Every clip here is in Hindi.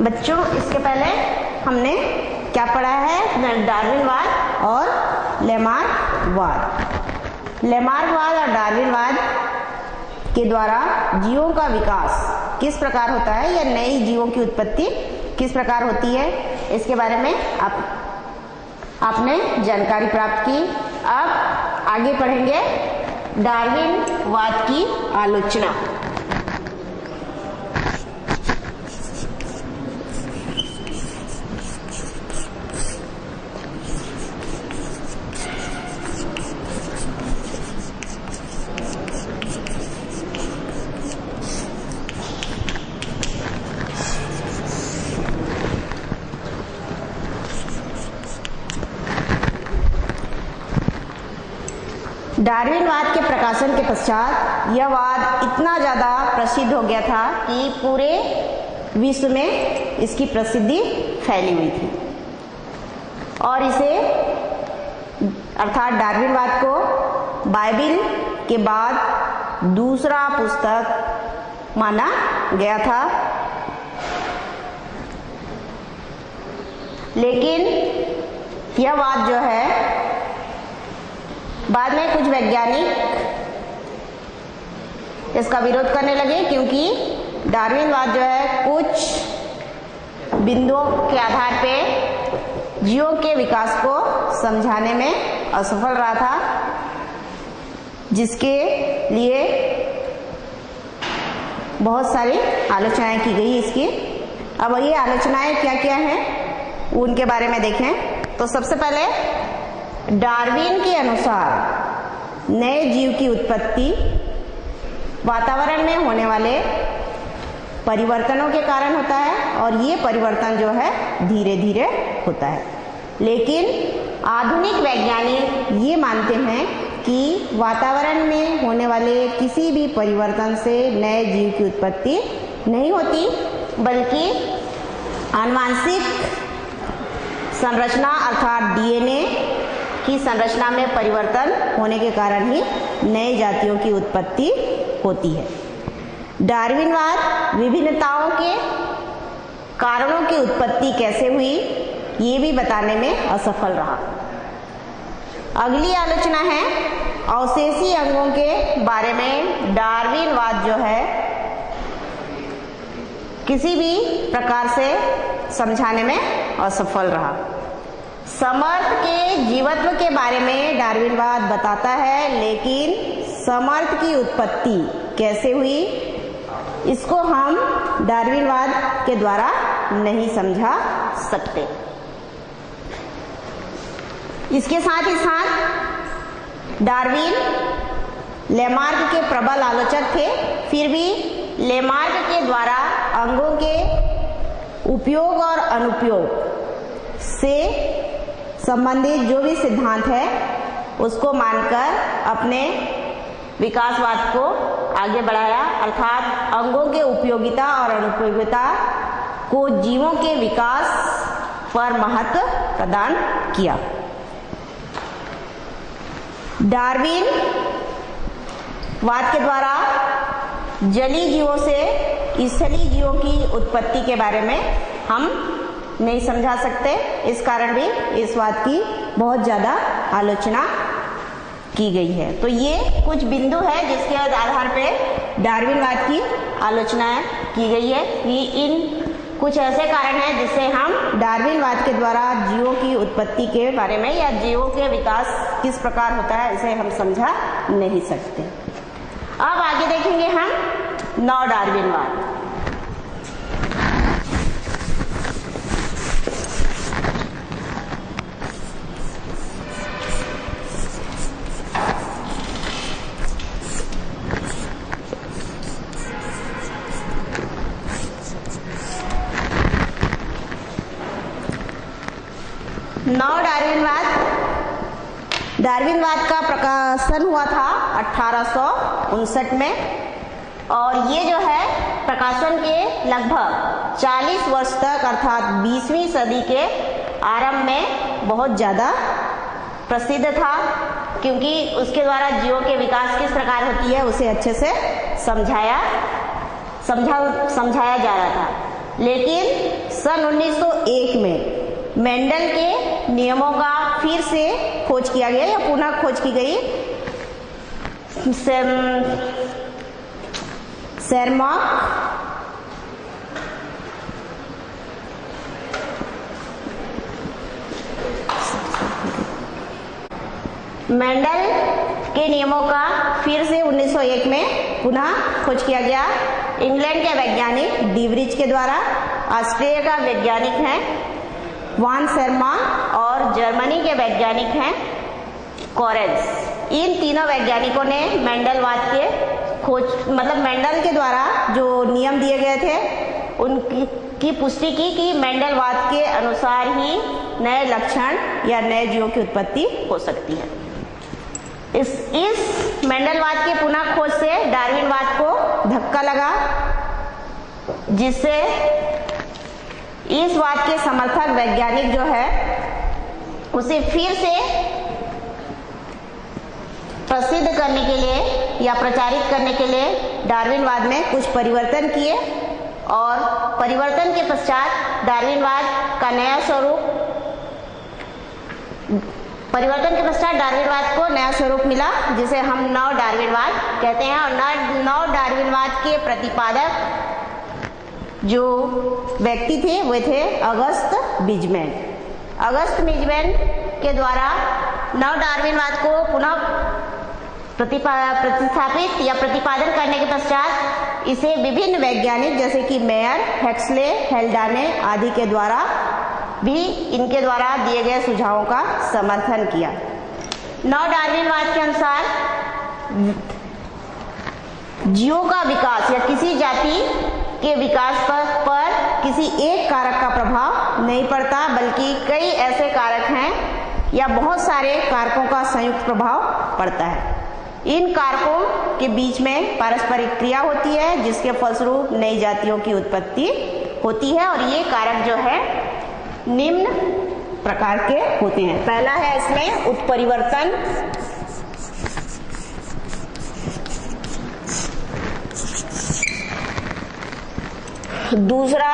बच्चों, इसके पहले हमने क्या पढ़ा है? डार्विनवाद और लेमार्कवाद। लेमार्कवाद और डार्विनवाद के द्वारा जीवों का विकास किस प्रकार होता है या नई जीवों की उत्पत्ति किस प्रकार होती है, इसके बारे में आपने जानकारी प्राप्त की। अब आगे पढ़ेंगे डार्विनवाद की आलोचना। डार्विनवाद के प्रकाशन के पश्चात यह वाद इतना ज़्यादा प्रसिद्ध हो गया था कि पूरे विश्व में इसकी प्रसिद्धि फैली हुई थी और इसे अर्थात डार्विनवाद को बाइबिल के बाद दूसरा पुस्तक माना गया था। लेकिन यह वाद जो है बाद में कुछ वैज्ञानिक इसका विरोध करने लगे, क्योंकि डार्विनवाद जो है कुछ बिंदुओं के आधार पे जीवों के विकास को समझाने में असफल रहा था, जिसके लिए बहुत सारी आलोचनाएं की गई इसकी। अब ये आलोचनाएं क्या क्या हैं उनके बारे में देखें तो सबसे पहले डार्विन के अनुसार नए जीव की उत्पत्ति वातावरण में होने वाले परिवर्तनों के कारण होता है और ये परिवर्तन जो है धीरे धीरे होता है। लेकिन आधुनिक वैज्ञानिक ये मानते हैं कि वातावरण में होने वाले किसी भी परिवर्तन से नए जीव की उत्पत्ति नहीं होती, बल्कि आनुवांशिक संरचना अर्थात डीएनए की संरचना में परिवर्तन होने के कारण ही नई जातियों की उत्पत्ति होती है। डार्विनवाद विभिन्नताओं के कारणों की उत्पत्ति कैसे हुई ये भी बताने में असफल रहा। अगली आलोचना है अवशेषी अंगों के बारे में। डार्विनवाद जो है किसी भी प्रकार से समझाने में असफल रहा। समर्थ के जीवत्व के बारे में डार्विनवाद बताता है, लेकिन समर्थ की उत्पत्ति कैसे हुई इसको हम डार्विनवाद के द्वारा नहीं समझा सकते। इसके साथ ही साथ डार्विन लेमार्क के प्रबल आलोचक थे, फिर भी लेमार्क के द्वारा अंगों के उपयोग और अनुपयोग से संबंधित जो भी सिद्धांत है उसको मानकर अपने विकासवाद को आगे बढ़ाया, अर्थात अंगों के उपयोगिता और अनुपयोगिता को जीवों के विकास पर महत्व प्रदान किया। डार्विन वाद के द्वारा जलीय जीवों से स्थलीय जीवों की उत्पत्ति के बारे में हम नहीं समझा सकते, इस कारण भी इस वाद की बहुत ज़्यादा आलोचना की गई है। तो ये कुछ बिंदु है जिसके आधार पे डार्विनवाद की आलोचना की गई है कि इन कुछ ऐसे कारण हैं जिससे हम डार्विनवाद के द्वारा जीवों की उत्पत्ति के बारे में या जीवों के विकास किस प्रकार होता है इसे हम समझा नहीं सकते। अब आगे देखेंगे हम नव डार्विनवाद। नव डार्विनवाद का प्रकाशन हुआ था 1859 में और ये जो है प्रकाशन के लगभग 40 वर्ष तक अर्थात 20वीं सदी के आरंभ में बहुत ज़्यादा प्रसिद्ध था, क्योंकि उसके द्वारा जीवों के विकास किस प्रकार होती है उसे अच्छे से समझाया जा रहा था। लेकिन सन 1901 में मेंडल के नियमों का फिर से खोज किया गया या पुनः खोज की गई। सेरमार्क मेंडल के नियमों का फिर से 1901 में पुनः खोज किया गया। इंग्लैंड के वैज्ञानिक डीवरिच के द्वारा, ऑस्ट्रेलिया का वैज्ञानिक है वान सेरमार्क और जर्मनी के वैज्ञानिक हैं कोरेंस। इन तीनों वैज्ञानिकों ने मेंडलवाद के खोज मेंडल के द्वारा जो नियम दिए गए थे उनकी पुष्टि की कि मेंडलवाद के अनुसार ही नए लक्षण या नए जीवों की उत्पत्ति हो सकती है। इस मेंडलवाद के पुनः खोज से डार्विनवाद को धक्का लगा, जिससे इस वाद के समर्थक वैज्ञानिक जो है उसे फिर से प्रसिद्ध करने के लिए या प्रचारित करने के लिए डार्विनवाद में कुछ परिवर्तन किए और परिवर्तन के पश्चात डार्विनवाद को नया स्वरूप मिला, जिसे हम नव डार्विनवाद कहते हैं। और नव डार्विनवाद के प्रतिपादक जो व्यक्ति थे वे थे अगस्त बिजमैन। अगस्त बिजमैन के द्वारा नव डार्विनवाद को पुनः प्रतिस्थापित या प्रतिपादन करने के पश्चात इसे विभिन्न वैज्ञानिक जैसे कि मेयर, हेक्सले, हेल्डाने आदि के द्वारा भी इनके द्वारा दिए गए सुझावों का समर्थन किया। नव डार्विनवाद के अनुसार जीवों का विकास या किसी जाति के विकास पर किसी एक कारक का प्रभाव नहीं पड़ता, बल्कि कई ऐसे कारक हैं या बहुत सारे कारकों का संयुक्त प्रभाव पड़ता है। इन कारकों के बीच में पारस्परिक क्रिया होती है, जिसके फलस्वरूप नई जातियों की उत्पत्ति होती है। और ये कारक जो है निम्न प्रकार के होते हैं। पहला है इसमें उत्परिवर्तन, दूसरा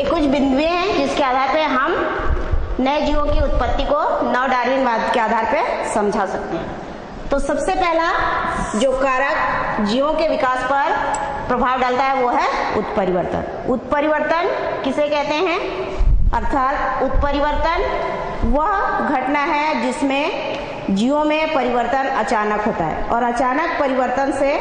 कुछ बिंदुएं हैं जिसके आधार पर हम नए जीवों की उत्पत्ति को नव डार्विनवाद के आधार पर समझा सकते हैं। तो सबसे पहला जो कारक जीवों के विकास पर प्रभाव डालता है वो है उत्परिवर्तन। उत्परिवर्तन किसे कहते हैं? अर्थात उत्परिवर्तन वह घटना है जिसमें जीवों में परिवर्तन अचानक होता है, और अचानक परिवर्तन से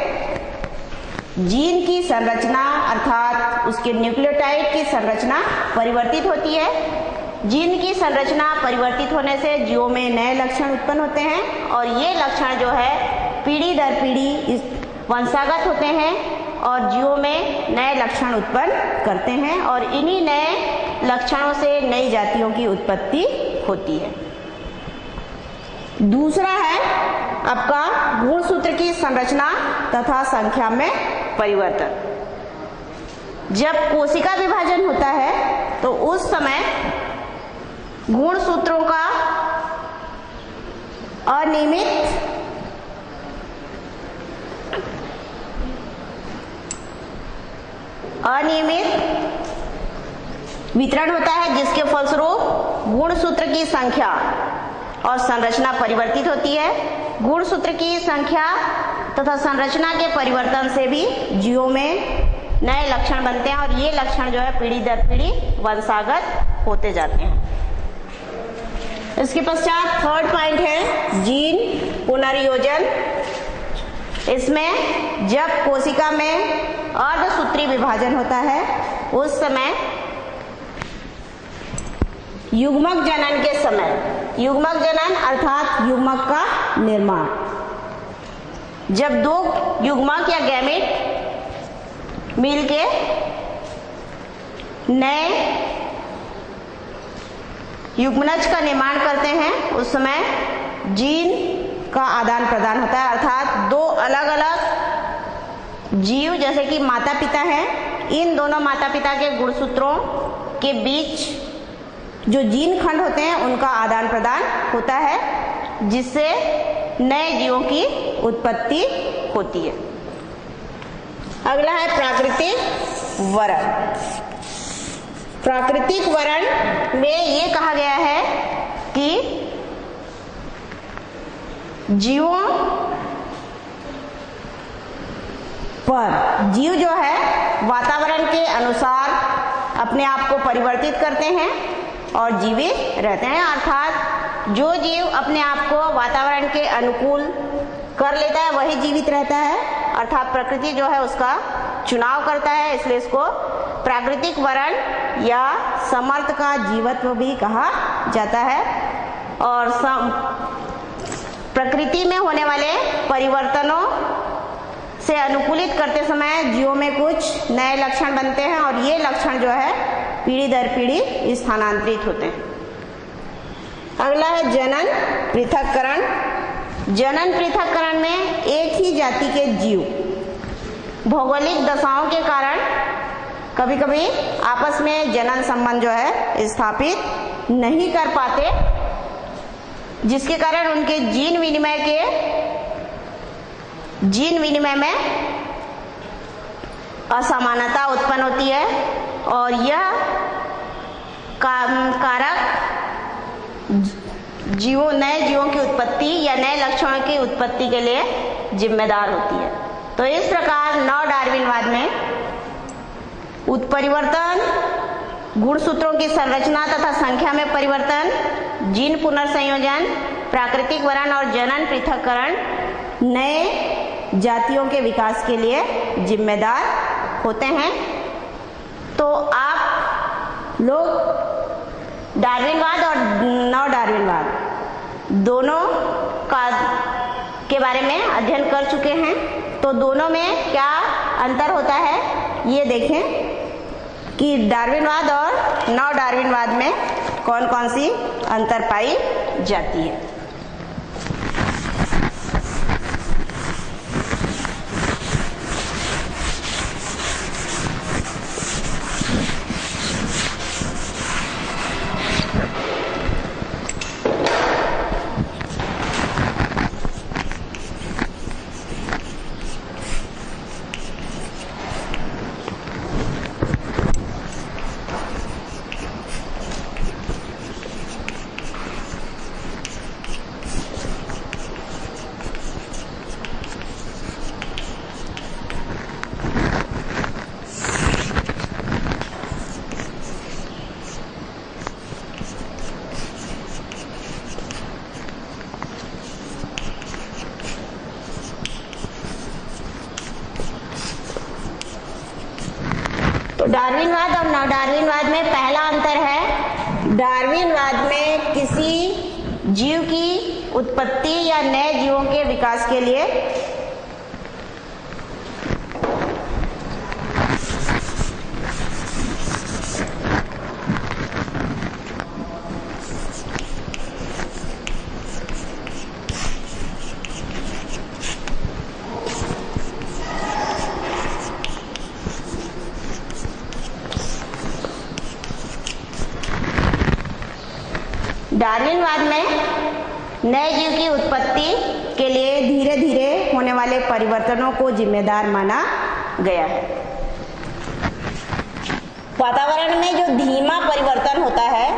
जीन की संरचना अर्थात उसके न्यूक्लियोटाइड की संरचना परिवर्तित होती है। जीन की संरचना परिवर्तित होने से जीवों में नए लक्षण उत्पन्न होते हैं, और ये लक्षण जो है पीढ़ी दर पीढ़ी वंशागत होते हैं और जीवों में नए लक्षण उत्पन्न करते हैं, और इन्हीं नए लक्षणों से नई जातियों की उत्पत्ति होती है। दूसरा है आपका गुणसूत्र की संरचना तथा संख्या में परिवर्तन। जब कोशिका विभाजन होता है तो उस समय गुणसूत्रों का अनियमित अनियमित वितरण होता है, जिसके फलस्वरूप गुणसूत्र की संख्या और संरचना परिवर्तित होती है। गुणसूत्र की संख्या तथा संरचना के परिवर्तन से भी जीवों में नए लक्षण बनते हैं और ये लक्षण जो है पीढ़ी दर पीढ़ी वंशागत होते जाते हैं। इसके पश्चात थर्ड पॉइंट है जीन पुनर्योजन। इसमें जब कोशिका में अर्धसूत्री विभाजन होता है उस समय युग्मक जनन के समय, युग्मक जनन अर्थात युग्मक का निर्माण, जब दो युग्मक या गैमेट मिलके नए युग्मनज का निर्माण करते हैं उस समय जीन का आदान प्रदान होता है। अर्थात दो अलग अलग जीव जैसे कि माता पिता हैं, इन दोनों माता पिता के गुणसूत्रों के बीच जो जीन खंड होते हैं उनका आदान प्रदान होता है, जिससे नए जीवों की उत्पत्ति होती है। अगला है प्राकृतिक वरण। प्राकृतिक वरण में ये कहा गया है कि जीवों पर जीव जो है वातावरण के अनुसार अपने आप को परिवर्तित करते हैं और जीवित रहते हैं। अर्थात जो जीव अपने आप को वातावरण के अनुकूल कर लेता है वही जीवित रहता है, अर्थात प्रकृति जो है उसका चुनाव करता है, इसलिए इसको प्राकृतिक वरण या समर्थ का जीवत्व भी कहा जाता है। और प्रकृति में होने वाले परिवर्तनों से अनुकूलित करते समय जीवों में कुछ नए लक्षण बनते हैं और ये लक्षण जो है पीढ़ी दर पीढ़ी स्थानांतरित होते हैं। अगला है जनन पृथक्करण। जनन पृथक्करण में एक ही जाति के जीव भौगोलिक दशाओं के कारण कभी कभी आपस में जनन संबंध जो है स्थापित नहीं कर पाते, जिसके कारण उनके जीन विनिमय में असमानता उत्पन्न होती है और यह कारक नए जीवों की उत्पत्ति या नए लक्षणों की उत्पत्ति के लिए जिम्मेदार होती है। तो इस प्रकार नव डार्विनवाद में उत्परिवर्तन, गुणसूत्रों की संरचना तथा संख्या में परिवर्तन, जीन पुनर्संयोजन, प्राकृतिक वरण और जनन पृथक्करण नए जातियों के विकास के लिए जिम्मेदार होते हैं। तो आप लोग डार्विनवाद और नव डार्विनवाद दोनों के बारे में अध्ययन कर चुके हैं। तो दोनों में क्या अंतर होता है ये देखें कि डार्विनवाद और नव डार्विनवाद में कौन कौन सी अंतर पाई जाती है। डार्विनवाद और नव डार्विनवाद में पहला अंतर है, डार्विनवाद में किसी जीव की उत्पत्ति या नए जीवों के विकास के लिए डार्विनवाद में नए जीव की उत्पत्ति के लिए धीरे धीरे होने वाले परिवर्तनों को जिम्मेदार माना गया है। वातावरण में जो धीमा परिवर्तन होता है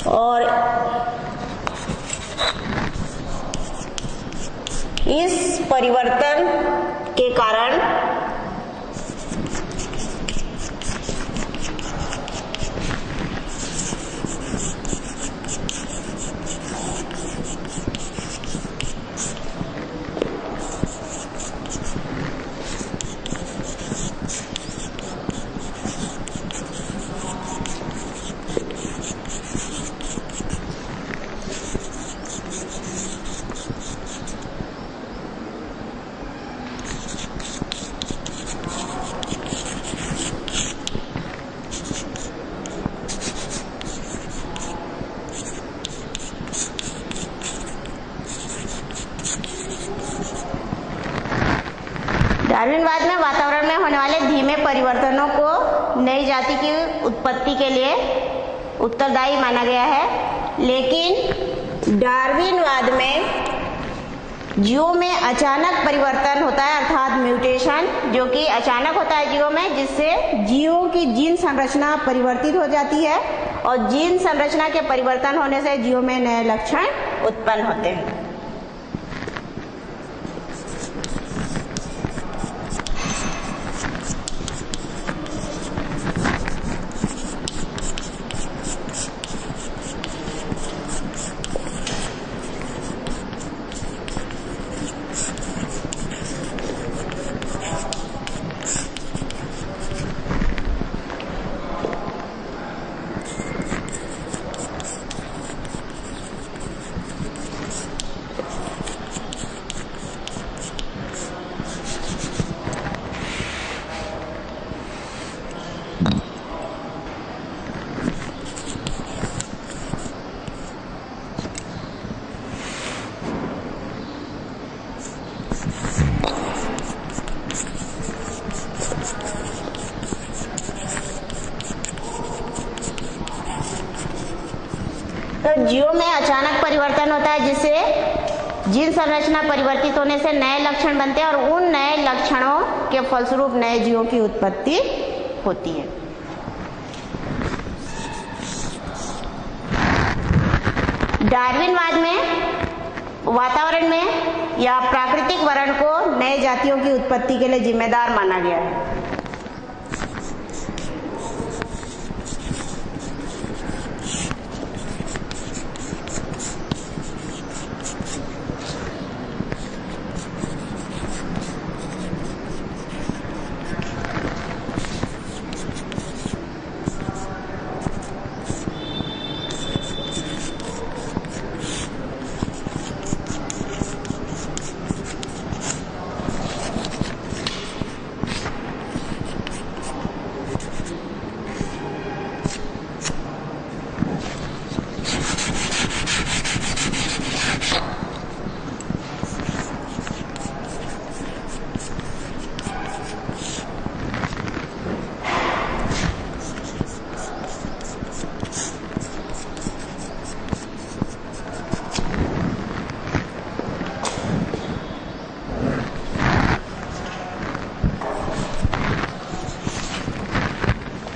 और इस परिवर्तन के कारण डार्विनवाद में वातावरण में होने वाले धीमे परिवर्तनों को नई जाति की उत्पत्ति के लिए उत्तरदायी माना गया है, लेकिन डार्विनवाद में जीवों में अचानक परिवर्तन होता है, अर्थात म्यूटेशन, जो कि अचानक होता है जीवों में, जिससे जीवों की जीन संरचना परिवर्तित हो जाती है और जीन संरचना के परिवर्तन होने से जीवों में नए लक्षण उत्पन्न होते हैं। तो जीवों में अचानक परिवर्तन होता है, जिससे जीन संरचना परिवर्तित होने से नए लक्षण बनते हैं और उन नए लक्षणों के फलस्वरूप नए जीवों की उत्पत्ति होती है। डार्विनवाद में वातावरण में या प्राकृतिक वर्ण को नए जातियों की उत्पत्ति के लिए जिम्मेदार माना गया है।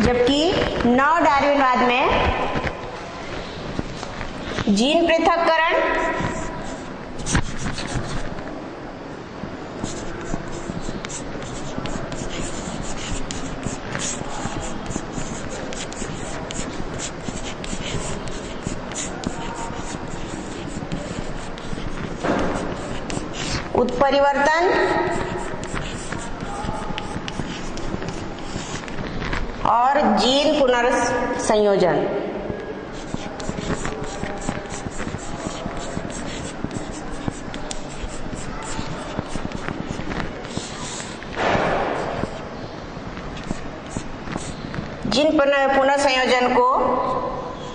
जबकि नव डार्विनवाद में जीन पृथक्करण उत्परिवर्तन और जीन पुनर्संयोजन जीन पुनर्संयोजन को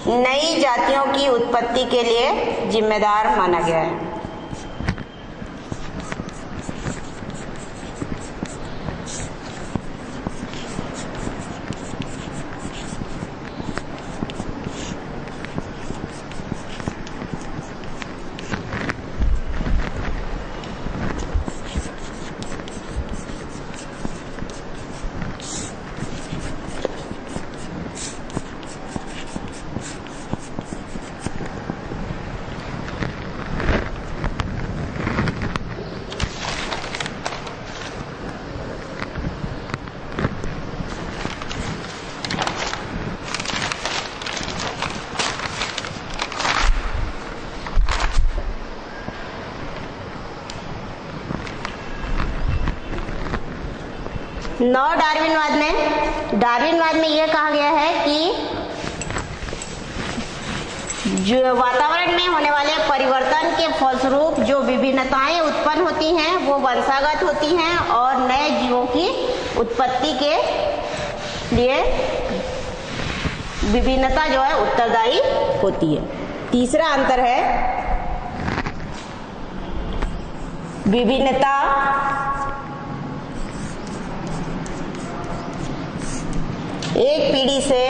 नई जातियों की उत्पत्ति के लिए जिम्मेदार माना गया है। नव डार्विनवाद में यह कहा गया है कि जो वातावरण में होने वाले परिवर्तन के फलस्वरूप जो विभिन्नताएं उत्पन्न होती हैं वो वंशागत होती हैं और नए जीवों की उत्पत्ति के लिए विभिन्नता जो है उत्तरदायी होती है। तीसरा अंतर है विभिन्नता एक पीढ़ी से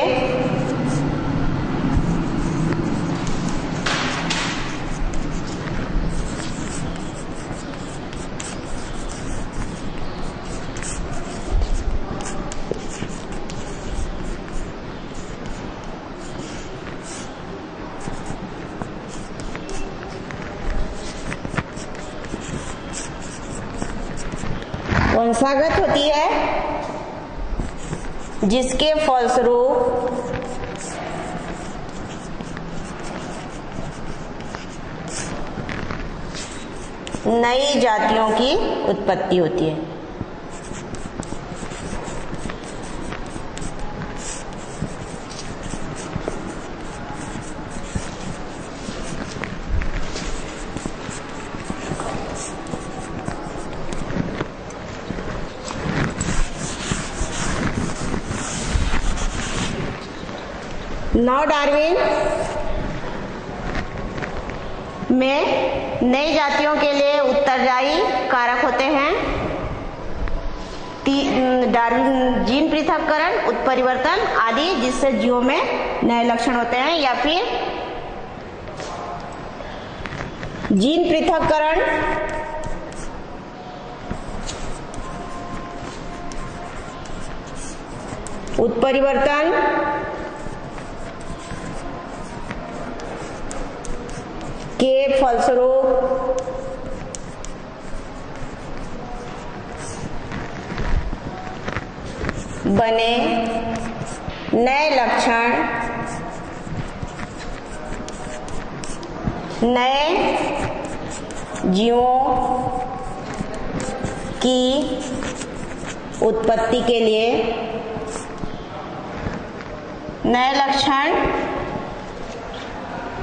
वंशागत होती है, जिसके फलस्वरूप नई जातियों की उत्पत्ति होती है। नव डार्विन में नई जातियों के लिए उत्तरदायी कारक होते हैं डार्विन जीन पृथक्करण, उत्परिवर्तन आदि, जिससे जीवों में नए लक्षण होते हैं, या फिर जीन पृथक्करण, उत्परिवर्तन के फलस्वरूप बने नए लक्षण नए जीवों की उत्पत्ति के लिए नए लक्षण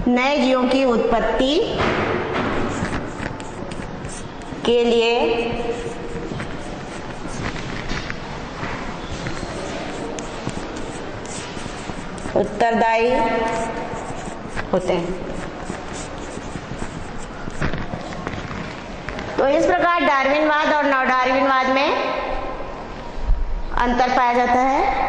नए जीवों की उत्पत्ति के लिए उत्तरदायी होते हैं। तो इस प्रकार डार्विनवाद और नव डार्विनवाद में अंतर पाया जाता है।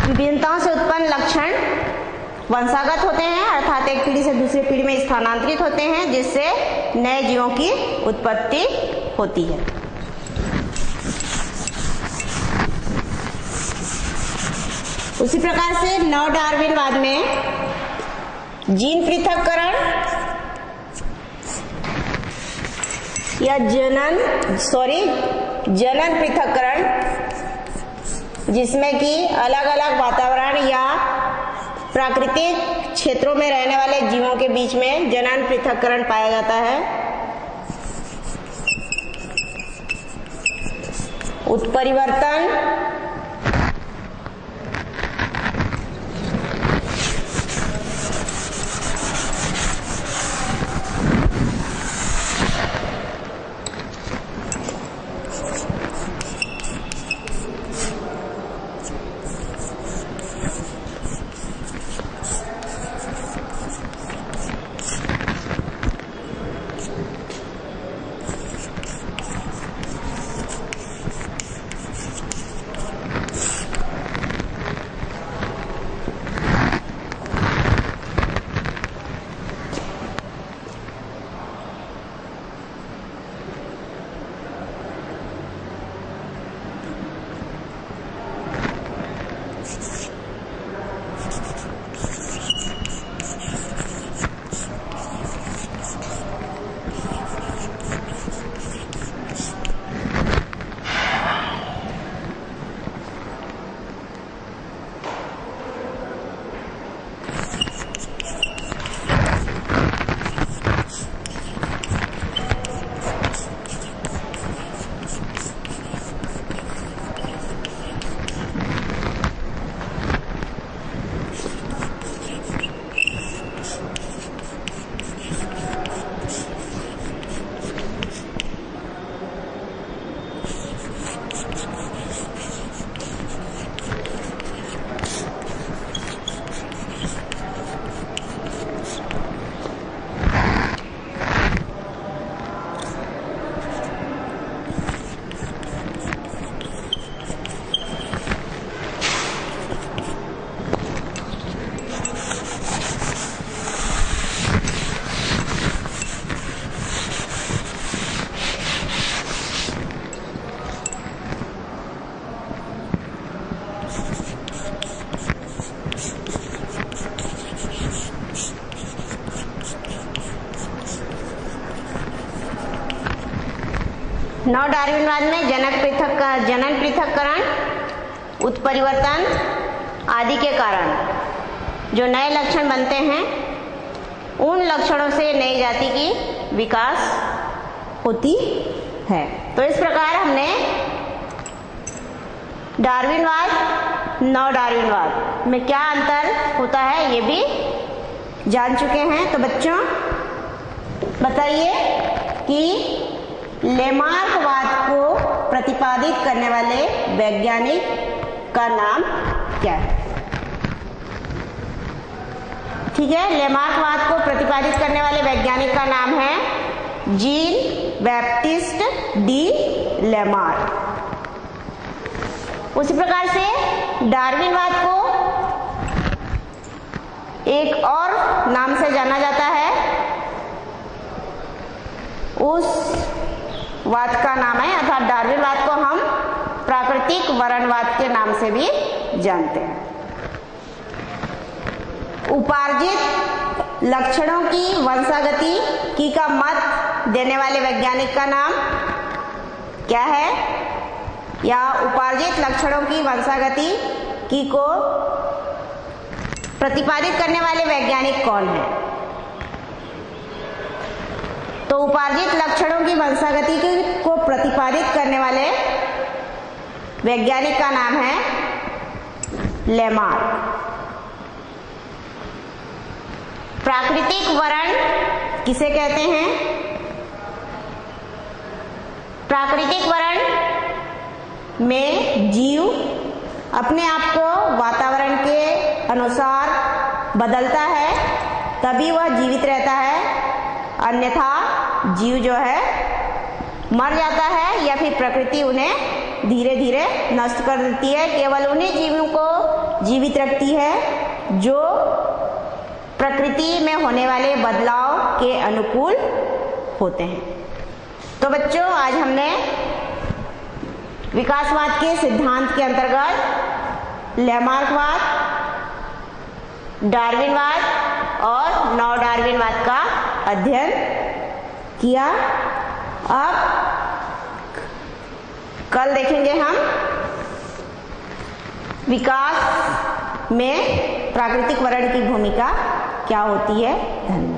विभिन्नताओं से उत्पन्न लक्षण वंशागत होते हैं, अर्थात एक पीढ़ी से दूसरी पीढ़ी में स्थानांतरित होते हैं, जिससे नए जीवों की उत्पत्ति होती है। उसी प्रकार से नव डार्विनवाद में जीन पृथक्करण या जनन पृथक्करण, जिसमें कि अलग अलग वातावरण या प्राकृतिक क्षेत्रों में रहने वाले जीवों के बीच में जनन पृथक्करण पाया जाता है, उत्परिवर्तन, नव डार्विनवाद में जनन पृथक्करण, उत्परिवर्तन आदि के कारण जो नए लक्षण बनते हैं, उन लक्षणों से नई जाति की विकास होती है। तो इस प्रकार हमने डार्विनवाद, नव डार्विनवाद में क्या अंतर होता है ये भी जान चुके हैं। तो बच्चों बताइए कि लेमार्कवाद को प्रतिपादित करने वाले वैज्ञानिक का नाम क्या है? ठीक है, लेमार्कवाद को प्रतिपादित करने वाले वैज्ञानिक का नाम है जीन बैप्टिस्ट डी लेमार्क। उसी प्रकार से डार्विनवाद को एक और नाम से जाना जाता है, उस वाद का नाम है, अर्थात डार्विनवाद को हम प्राकृतिक वर्णवाद के नाम से भी जानते हैं। उपार्जित लक्षणों की वंशागति की का मत देने वाले वैज्ञानिक का नाम क्या है? या उपार्जित लक्षणों की वंशागति की को प्रतिपादित करने वाले वैज्ञानिक कौन है? तो उपार्जित लक्षणों की वंशागति को प्रतिपादित करने वाले वैज्ञानिक का नाम है लेमार्क। प्राकृतिक वर्ण किसे कहते हैं? प्राकृतिक वर्ण में जीव अपने आप को वातावरण के अनुसार बदलता है, तभी वह जीवित रहता है, अन्यथा जीव जो है मर जाता है या फिर प्रकृति उन्हें धीरे धीरे नष्ट कर देती है। केवल उन्हीं जीवों को जीवित रखती है जो प्रकृति में होने वाले बदलाव के अनुकूल होते हैं। तो बच्चों आज हमने विकासवाद के सिद्धांत के अंतर्गत लेमार्कवाद, डार्विनवाद और नव डार्विनवाद का अध्ययन किया। अब कल देखेंगे हम विकास में प्राकृतिक वर्ण की भूमिका क्या होती है। धन्यवाद।